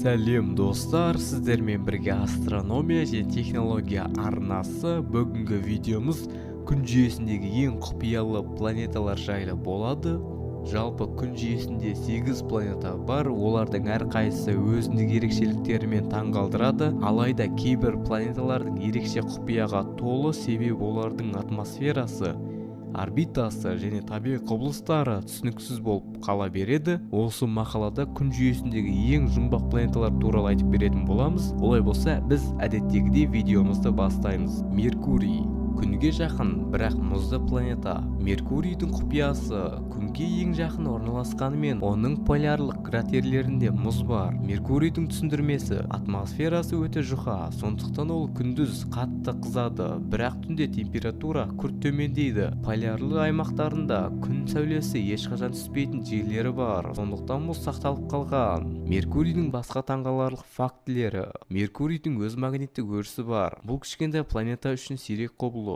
Сәлем достар, сіздермен бірге астрономия және технология арнасы. Бүгінгі видеомыз күн жүйесіндегі ең құпиялы планеталар жайлы болады. Жалпы күн жүйесінде 8 планета бар, олардың әрқайсысы өзіндік ерекшеліктерімен таңғалдырады. Алайда кейбір планеталардың ерекше құпияға толы, себебі олардың атмосферасы, орбитасы және табиғи құбылыстары түсініксіз болып қала береді. Осы мақалада күн жүйесіндегі ең жұмбақ планеталар туралы айтып беретін боламыз. Олай болса, біз әдеттегідей видеомызды бастаймыз. Меркурий күнге жақын, бірақ мұзды планета. Меркурийдің құпиясы күнге ең жақын орналасқанымен, оның полярлық кратерлерінде мұз бар. Меркурийдің түсіндірмесі: атмосферасы өте жұқа, сондықтан ол күндіз қатты қызады, бірақ түнде температура күрт төмендейді. Полярлы аймақтарында күн сәулесі ешқашан түспейтін жерлері бар, сондықтан мұз сақталып қалған. Меркурийдің басқа таңғаларлық фактілері: Меркурийдің өз магниттік өрісі бар. Бұл кішкентай планета үшін сирек құбылыс.